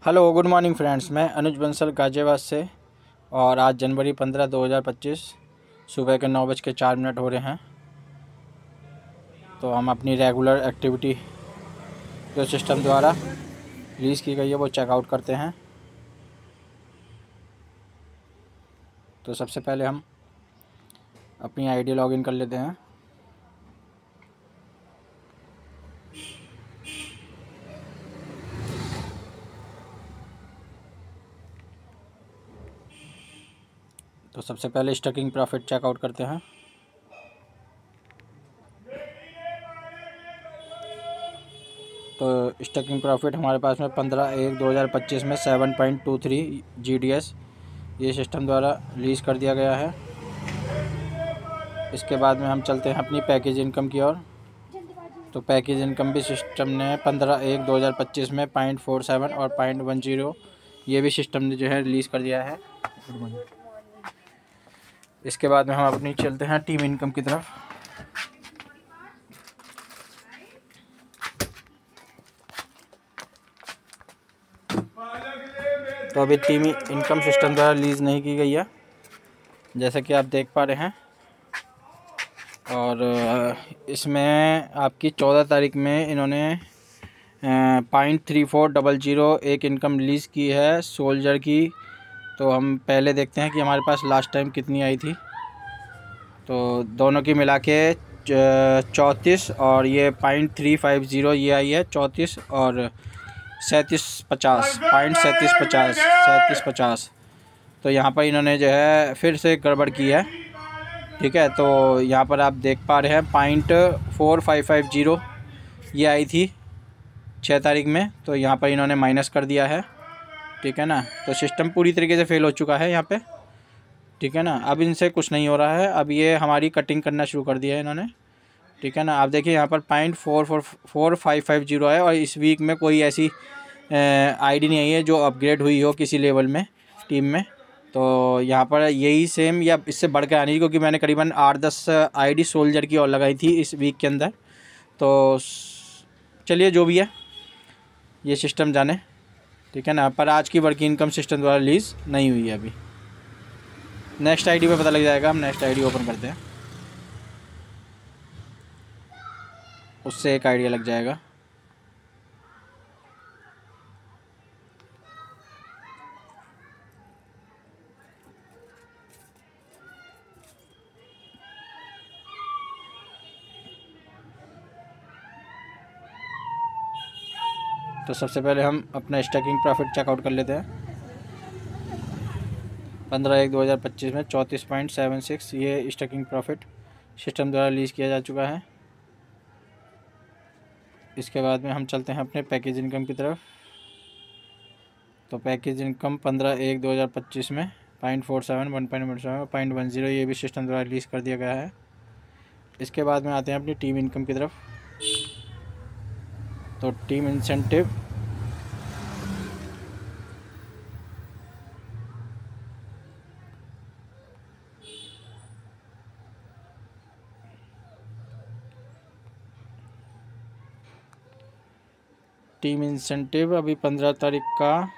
Hello good morning friends, मैं अनुज बंसल गाजियाबाद से। और आज जनवरी 15 2025 सुबह के 9:04 हो रहे हैं। तो हम अपनी रेगुलर एक्टिविटी जो सिस्टम द्वारा रिलीज़ की गई है वो चेकआउट करते हैं। तो सबसे पहले हम अपनी आईडी लॉगिन कर लेते हैं। तो सबसे पहले स्टकिंग प्रॉफिट चेकआउट करते हैं। तो स्टकिंग प्रॉफिट हमारे पास में 15/1/2025 में 7.23 GDS ये सिस्टम द्वारा रिलीज़ कर दिया गया है। इसके बाद में हम चलते हैं अपनी पैकेज इनकम की ओर। तो पैकेज इनकम भी सिस्टम ने 15/1/2025 में 0.47 और 0.10 ये भी सिस्टम ने जो है रिलीज़ कर दिया है। इसके बाद में हम अपनी चलते हैं टीम इनकम की तरफ। तो अभी टीम इनकम सिस्टम द्वारा रिलीज़ नहीं की गई है, जैसा कि आप देख पा रहे हैं। और इसमें आपकी 14 तारीख में इन्होंने 0.3400 एक इनकम रिलीज़ की है सोल्जर की। तो हम पहले देखते हैं कि हमारे पास लास्ट टाइम कितनी आई थी। तो दोनों की मिला के 34 और ये 0.350 ये आई है 34 और 3750 तो यहाँ पर इन्होंने जो है फिर से गड़बड़ की है। ठीक है, तो यहाँ पर आप देख पा रहे हैं 0.4550 ये आई थी 6 तारीख में। तो यहाँ पर इन्होंने माइनस कर दिया है। ठीक है ना, तो सिस्टम पूरी तरीके से फेल हो चुका है यहाँ पे। ठीक है ना, अब इनसे कुछ नहीं हो रहा है। अब ये हमारी कटिंग करना शुरू कर दिया है इन्होंने। ठीक है ना, आप देखिए यहाँ पर 0.4550 है और इस वीक में कोई ऐसी आईडी नहीं आई है जो अपग्रेड हुई हो किसी लेवल में टीम में। तो यहाँ पर यही सेम या इससे बढ़ के आनी है, क्योंकि मैंने करीबन 8-10 आईडी सोल्जर की और लगाई थी इस वीक के अंदर। तो चलिए जो भी है ये सिस्टम जाने। ठीक है ना, पर आज की वर्किंग इनकम सिस्टम द्वारा रिलीज़ नहीं हुई है। अभी नेक्स्ट आईडी पे पता लग जाएगा। हम नेक्स्ट आईडी ओपन करते हैं, उससे एक आइडिया लग जाएगा। तो सबसे पहले हम अपना स्टैकिंग प्रॉफिट चेकआउट कर लेते हैं। 15/1/2025 में 34.76 ये स्टैकिंग प्रॉफिट सिस्टम द्वारा रिलीज़ किया जा चुका है। इसके बाद में हम चलते हैं अपने पैकेज इनकम की तरफ। तो पैकेज इनकम 15/1/2025 में 0.47 1.17 0.10 ये भी सिस्टम द्वारा रिलीज़ कर दिया गया है। इसके बाद में आते हैं अपनी टीम इनकम की तरफ। तो टीम इंसेंटिव अभी 15 तारीख का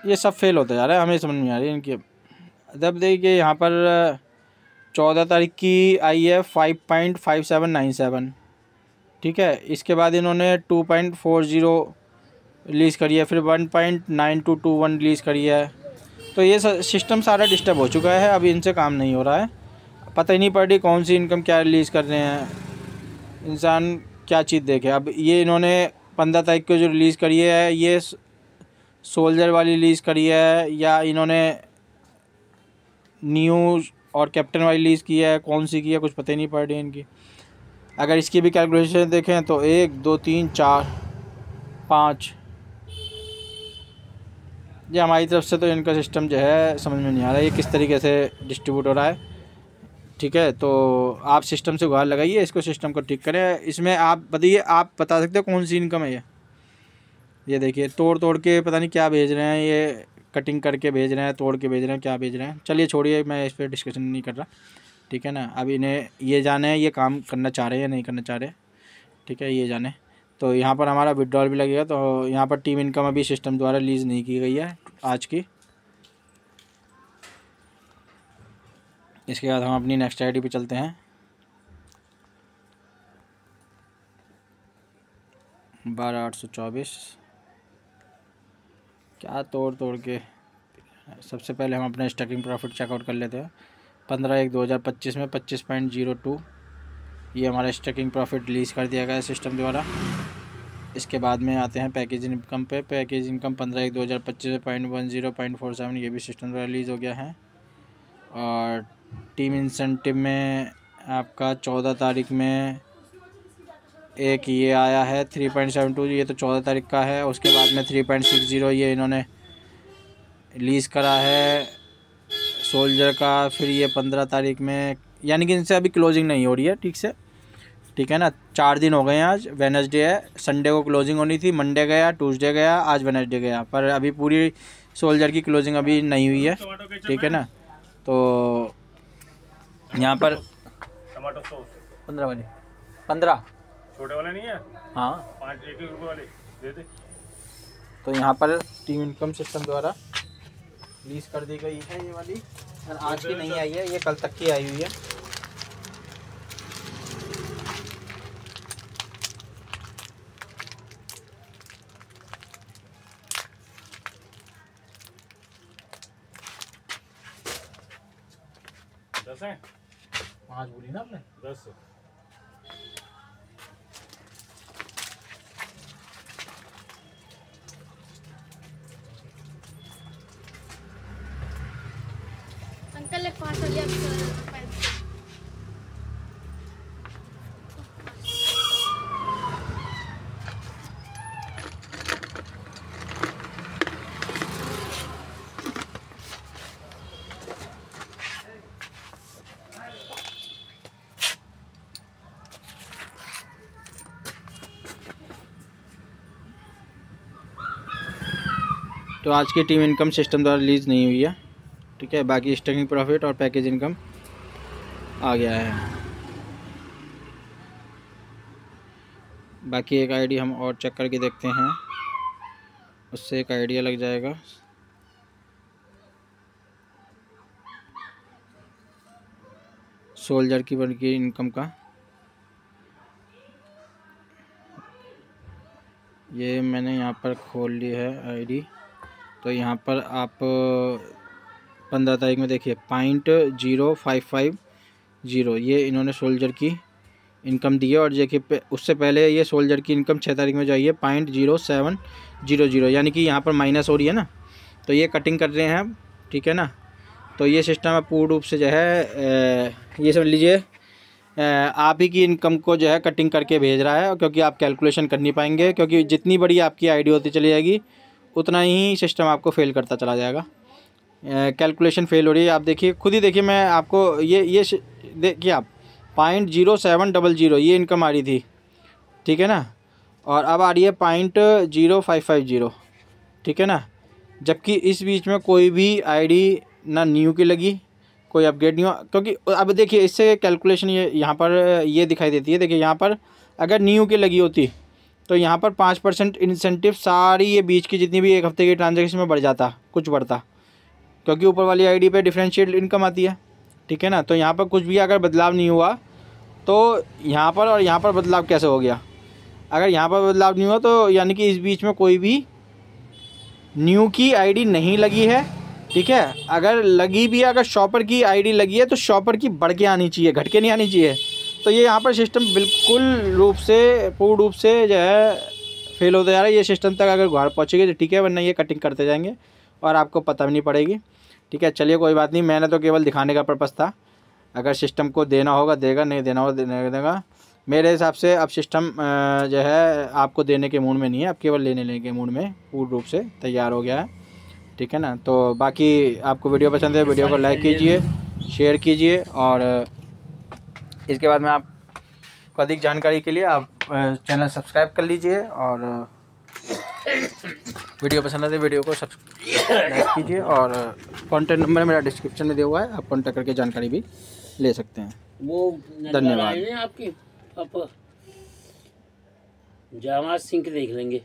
ये सब फेल होता जा रहा है, हमें समझ नहीं आ रही है इनकी। जब देखिए यहाँ पर 14 तारीख की आई है 5.5797। ठीक है, इसके बाद इन्होंने 2.40 रिलीज़ करी है, फिर 1.9221 रिलीज़ करी है। तो ये सिस्टम सारा डिस्टर्ब हो चुका है। अभी इनसे काम नहीं हो रहा है, पता ही नहीं पड़ रही कौन सी इनकम क्या रिलीज़ कर रहे हैं, इंसान क्या चीज़ देखे। अब ये इन्होंने 15 तारीख को जो रिलीज़ करी है ये सोल्जर वाली रिलीज़ करी है या इन्होंने न्यू और कैप्टन वाली रिलीज़ की है, कौन सी की है कुछ पता ही नहीं पड़ रही है इनकी। अगर इसकी भी कैलकुलेशन देखें तो 1 2 3 4 5 ये हमारी तरफ से तो इनका सिस्टम जो है समझ में नहीं आ रहा है ये किस तरीके से डिस्ट्रीब्यूट हो रहा है। ठीक है, तो आप सिस्टम से गुहार लगाइए, इसको सिस्टम को ठीक करें। इसमें आप बताइए, आप बता सकते हो कौन सी इनकम है ये देखिए तोड़ तोड़ के पता नहीं क्या भेज रहे हैं, ये कटिंग करके भेज रहे हैं, तोड़ के भेज रहे हैं, क्या भेज रहे हैं। चलिए छोड़िए, मैं इस पर डिस्कशन नहीं कर रहा। ठीक है ना, अब इन्हें ये जाने ये काम करना चाह रहे हैं या नहीं करना चाह रहे। ठीक है, ये जाने। तो यहाँ पर हमारा विड्रॉल भी लगेगा। तो यहाँ पर टीम इनकम अभी सिस्टम द्वारा रिलीज़ नहीं की गई है आज की। इसके बाद हम अपनी नेक्स्ट आईडी पे चलते हैं। 12,824 क्या तोड़ के। सबसे पहले हम अपना स्टैकिंग प्रॉफिट चेकआउट कर लेते हैं। 15/1/2025 में 25.02 ये हमारा स्टैकिंग प्रॉफिट रिलीज़ कर दिया गया सिस्टम द्वारा। इसके बाद में आते हैं पैकेज इनकम पे। पैकेज इनकम 15/1/2025 में 0.10.47 ये भी सिस्टम द्वारा रिलीज़ हो गया है। और टीम इंसेंटिव में आपका 14 तारीख में एक ये आया है 3.72, ये तो 14 तारीख का है। उसके बाद में 3.60 ये इन्होंने रिलीज़ करा है सोल्जर का। फिर ये 15 तारीख में, यानी कि इनसे अभी क्लोजिंग नहीं हो रही है ठीक से, ठीक है ना। 4 दिन हो गए हैं, आज वेडनेसडे है, संडे को क्लोजिंग होनी थी, मंडे गया, ट्यूसडे गया, आज वेडनेसडे गया, पर अभी पूरी सोल्जर की क्लोजिंग अभी नहीं हुई है, ठीक है ना। तो यहाँ पर 15 छोटे वाले नहीं है, हाँ 5 रुपये वाले दे दे। तो यहाँ पर टीम इनकम सिस्टम द्वारा रिलीज़ कर दी गई है ये वाली, और आज की नहीं आई है, ये कल तक की आई हुई है। दस है, 5 बोली ना आपने, 10 अंकल एक 5 हो गया। तो आज की टीम इनकम सिस्टम द्वारा रिलीज़ नहीं हुई है, ठीक है। बाकी स्टैकिंग प्रॉफिट और पैकेज इनकम आ गया है। बाकी एक आईडी हम और चेक करके देखते हैं, उससे एक आइडिया लग जाएगा। सोल्जर की बन की इनकम का ये मैंने यहाँ पर खोल ली है आईडी। तो यहाँ पर आप 15 तारीख में देखिए 0.0550 ये इन्होंने सोल्जर की इनकम दी है। और देखिए उससे पहले ये सोल्जर की इनकम 6 तारीख में जो आई है 0.0700, यानी कि यहाँ पर माइनस हो रही है ना, तो ये कटिंग कर रहे हैं हम, ठीक है ना। तो ये सिस्टम है पूर्ण रूप से जो है ये समझ लीजिए आप ही की इनकम को जो है कटिंग करके भेज रहा है, क्योंकि आप कैलकुलेशन कर नहीं पाएंगे, क्योंकि जितनी बड़ी आपकी आईडी होती चली जाएगी उतना ही सिस्टम आपको फेल करता चला जाएगा। कैलकुलेशन फेल हो रही है, आप देखिए खुद ही देखिए, मैं आपको ये देखिए आप 0.0700 ये इनकम आ रही थी, ठीक है ना, और अब आ रही है 0.0550, ठीक है ना। जबकि इस बीच में कोई भी आईडी ना न्यू की लगी, कोई अपग्रेड नहीं हुआ, क्योंकि अब देखिए इससे कैलकुलेशन ये यहाँ पर ये दिखाई देती है। देखिए यहाँ पर अगर न्यू की लगी होती तो यहाँ पर 5% इंसेंटिव सारी ये बीच की जितनी भी एक हफ्ते की ट्रांजैक्शन में बढ़ जाता, कुछ बढ़ता, क्योंकि ऊपर वाली आईडी पे डिफरेंशिएट इनकम आती है, ठीक है ना। तो यहाँ पर कुछ भी अगर बदलाव नहीं हुआ तो यहाँ पर और यहाँ पर बदलाव कैसे हो गया। अगर यहाँ पर बदलाव नहीं हुआ तो यानी कि इस बीच में कोई भी न्यू की आईडी नहीं लगी है, ठीक है। अगर लगी भी है, अगर शॉपर की आईडी लगी है तो शॉपर की बढ़ के आनी चाहिए, घट के नहीं आनी चाहिए। तो ये यहाँ पर सिस्टम बिल्कुल पूर्ण रूप से जो है फेल होता जा रहा है। ये सिस्टम तक अगर घर पहुँचेगी तो ठीक है, वरना ये कटिंग करते जाएंगे और आपको पता भी नहीं पड़ेगी, ठीक है। चलिए कोई बात नहीं, मैंने तो केवल दिखाने का पर्पज़ था। अगर सिस्टम को देना होगा देगा, नहीं देना होगा नहीं देगा। मेरे हिसाब से अब सिस्टम जो है आपको देने के मूड में नहीं है, अब केवल लेने के मूड में पूर्ण रूप से तैयार हो गया है, ठीक है ना। तो बाकी आपको वीडियो पसंद है, वीडियो को लाइक कीजिए, शेयर कीजिए, और इसके बाद में आपको अधिक जानकारी के लिए आप चैनल सब्सक्राइब कर लीजिए, और वीडियो पसंद है तो वीडियो को सब्सक्राइब कीजिए। और कॉन्टैक्ट नंबर मेरा डिस्क्रिप्शन में दिया हुआ है, आप कॉन्टैक्ट करके जानकारी भी ले सकते हैं। वो धन्यवाद। आपकी जावा सिंक देख लेंगे।